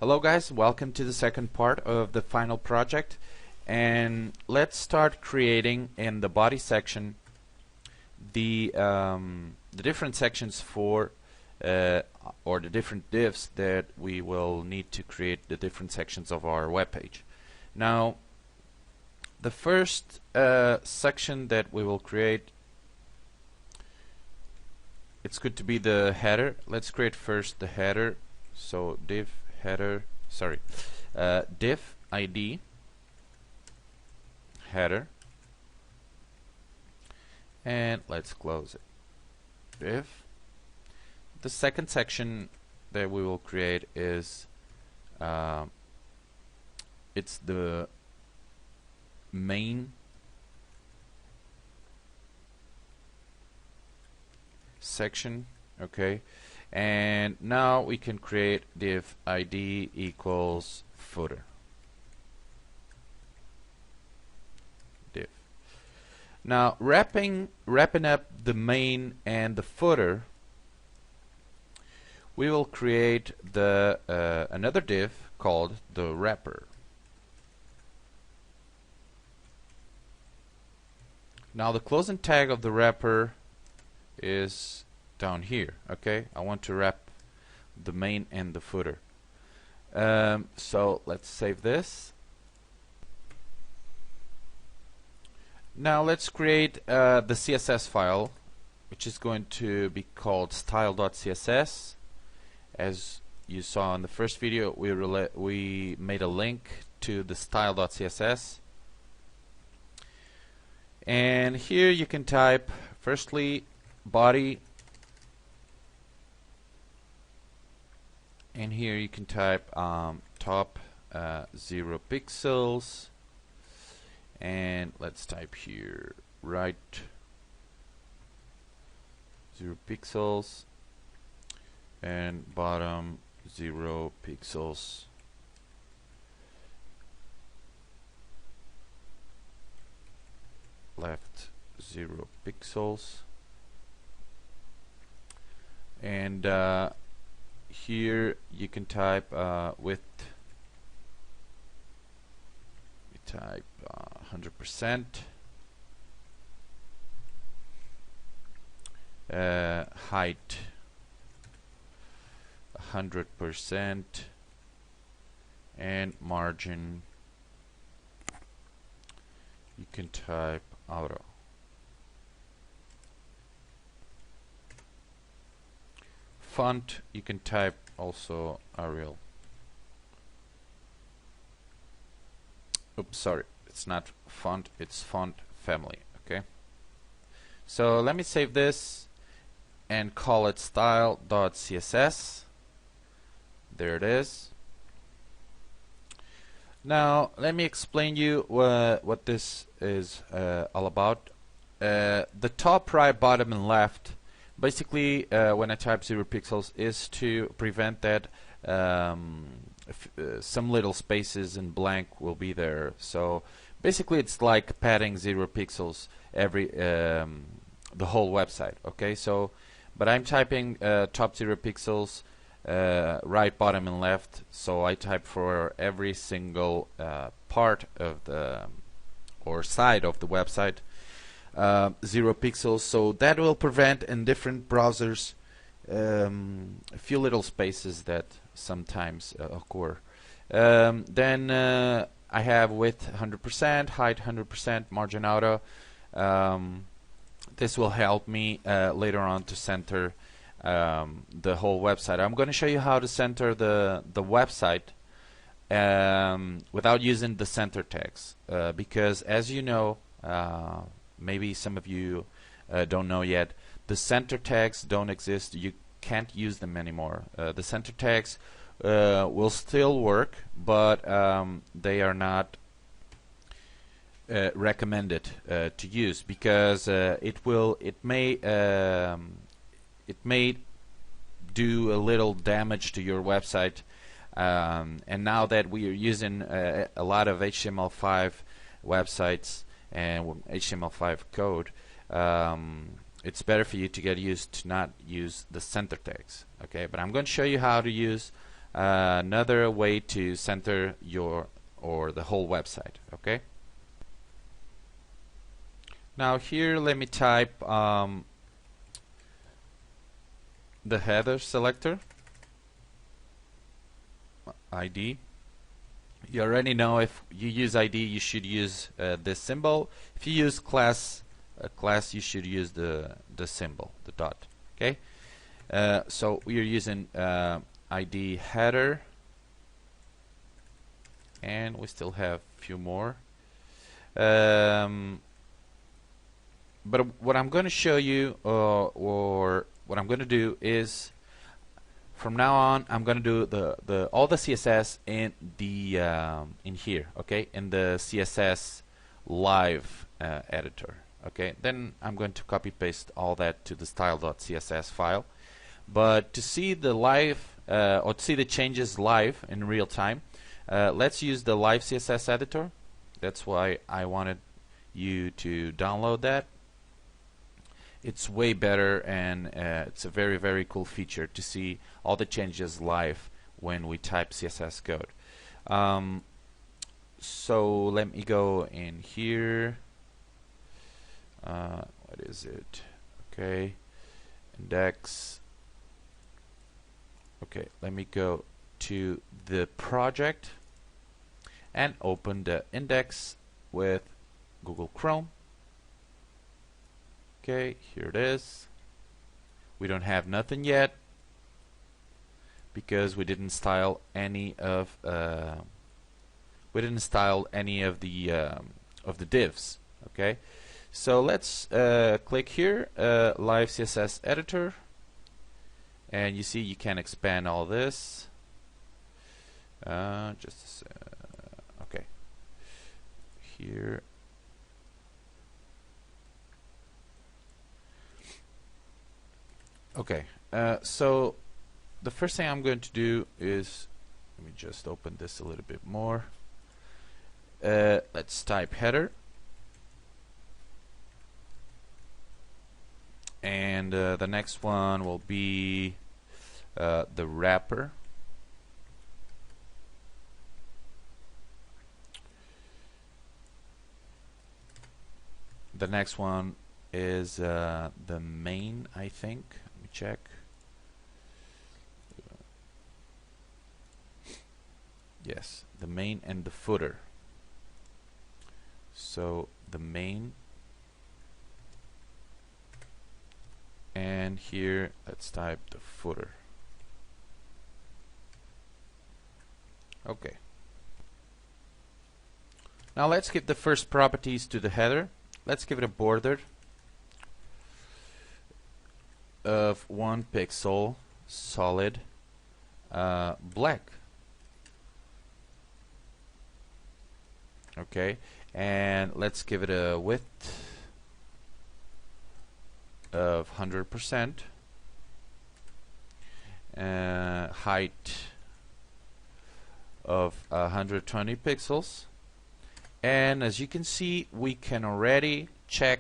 Hello guys, welcome to the second part of the final project, and let's start creating in the body section the different sections for or the different divs that we will need to create the different sections of our web page. Now the first section that we will create, it's good to be the header. Let's create first the header. So div header, div ID header, and let's close it. Div. The second section that we will create is it's the main section, okay? And now we can create div ID equals footer. Div. Now wrapping up the main and the footer, we will create the another div called the wrapper. Now the closing tag of the wrapper is down here. Okay, I want to wrap the main and the footer. So let's save this. Now let's create the CSS file, which is going to be called style.css. As you saw in the first video, we made a link to the style.css, and here you can type firstly body, and here you can type top 0 pixels, and let's type here right 0 pixels, and bottom 0 pixels, left 0 pixels, and here you can type width, we type 100%, height 100%, and margin you can type auto. Font you can type also Arial. Oops, sorry, it's not font, it's font family. Okay, so let me save this and call it style.css. There it is. Now let me explain you what this is all about. The top, right, bottom, and left, basically when I type 0 pixels is to prevent that some little spaces and blank will be there. So basically it's like padding 0 pixels every the whole website. Okay, so but I'm typing top 0 pixels, right, bottom, and left, so I type for every single part of the or side of the website 0 pixels, so that will prevent in different browsers a few little spaces that sometimes occur. Then I have width 100%, height 100%, margin auto. This will help me later on to center the whole website. I'm going to show you how to center the website without using the center tags, because as you know, maybe some of you don't know yet, the center tags don't exist. You can't use them anymore. The center tags will still work, but they are not recommended to use, because it may do a little damage to your website, and now that we are using a lot of HTML5 websites and HTML5 code, it's better for you to get used to not use the center tags. Okay, but I'm going to show you how to use another way to center your or the whole website. Okay. Now here, let me type the header selector ID. You already know if you use ID, you should use this symbol. If you use class, you should use the symbol, the dot. Okay. So we are using ID header, and we still have a few more. But what I'm going to show you, or what I'm going to do is, from now on, I'm going to do all the CSS in the in here, okay, in the CSS live editor, okay. Then I'm going to copy paste all that to the style.css file. But to see the live or to see the changes live in real time, let's use the live CSS editor. That's why I wanted you to download that. It's way better, and it's a very, very cool feature to see all the changes live when we type CSS code. So let me go in here. What is it? Okay, index. Okay, let me go to the project and open the index with Google Chrome. Okay, here it is. We don't have nothing yet because we didn't style any of the divs. Okay, so let's click here, Live CSS Editor, and you see you can expand all this. Okay, here. Okay, so the first thing I'm going to do is, let me just open this a little bit more. Let's type header, and the next one will be the wrapper. The next one is the main, I think. Check. Yes, the main and the footer. So the main, and here let's type the footer. Okay. Now let's give the first properties to the header. Let's give it a border of 1 pixel solid black. Okay, and let's give it a width of 100%, height of 120 pixels, and as you can see, we can already check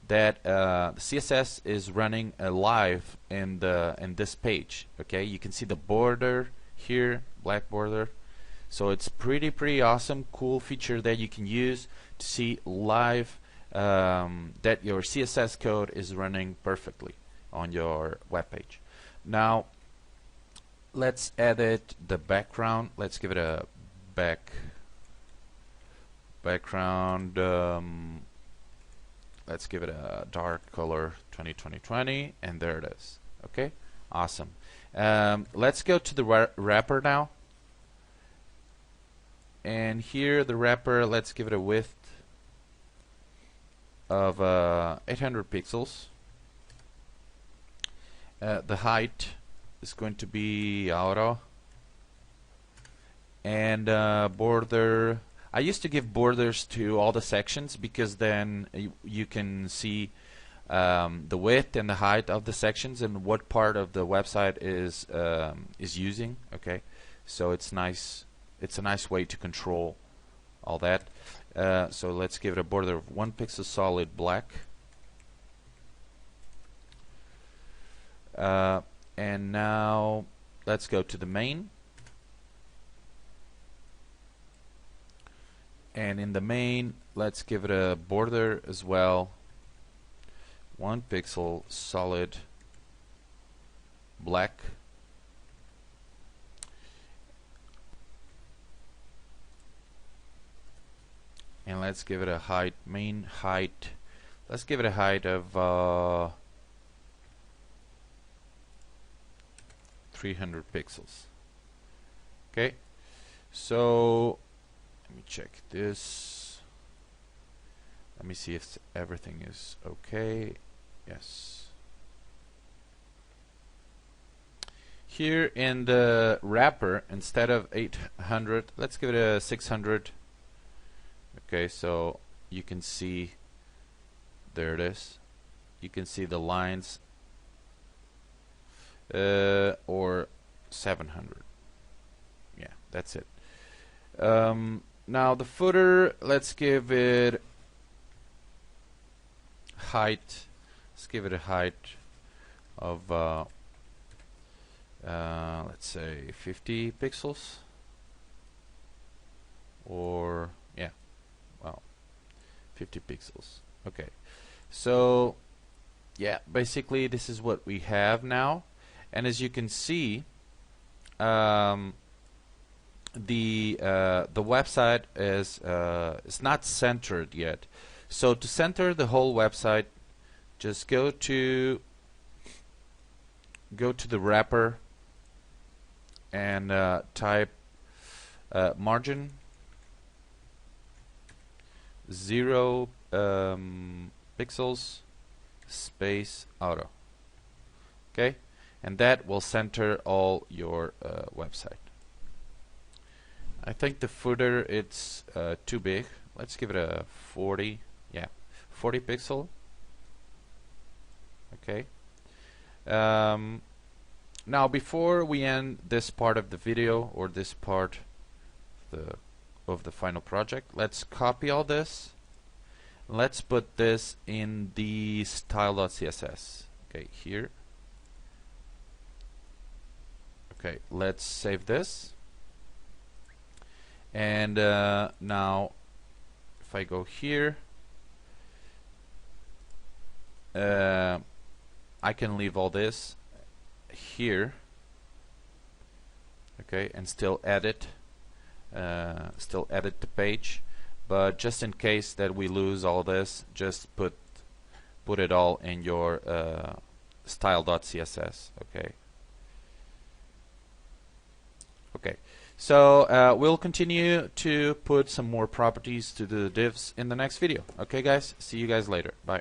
that the CSS is running live in this page. Okay, you can see the border here, black border. So it's pretty awesome, cool feature that you can use to see live that your CSS code is running perfectly on your web page. Now let's edit the background. Let's give it a background. Let's give it a dark color 2020, and there it is. Okay, awesome. Let's go to the wrapper now. And here the wrapper, let's give it a width of 800 pixels. The height is going to be auto. And border, I used to give borders to all the sections because then you can see the width and the height of the sections and what part of the website is using. Okay, so it's nice. It's a nice way to control all that. So let's give it a border of 1 pixel solid black. And now let's go to the main. And in the main, let's give it a border as well. 1 pixel solid black. And let's give it a height, main height. Let's give it a height of 300 pixels. Okay, so let me check this. Let me see if everything is okay. Yes. Here in the wrapper, instead of 800, let's give it a 600. Okay, so you can see, there it is. You can see the lines, or 700. Yeah, that's it. Now the footer, let's give it height. Let's give it a height of let's say 50 pixels, or yeah, well, 50 pixels. Okay, so yeah, basically this is what we have now. And as you can see, the website is not centered yet. So to center the whole website, just go to the wrapper and type margin 0 pixels space auto. Okay, and that will center all your website. I think the footer, it's too big. Let's give it a 40. Yeah, 40 pixel. Okay. Now before we end this part of the video, or this part of the final project, let's copy all this. Let's put this in the style.css. Okay, here. Okay, let's save this. And now if I go here, I can leave all this here, okay, and still edit the page. But just in case that we lose all this, just put it all in your style.css. Okay. Okay. So we'll continue to put some more properties to the divs in the next video. Okay, guys. See you guys later. Bye.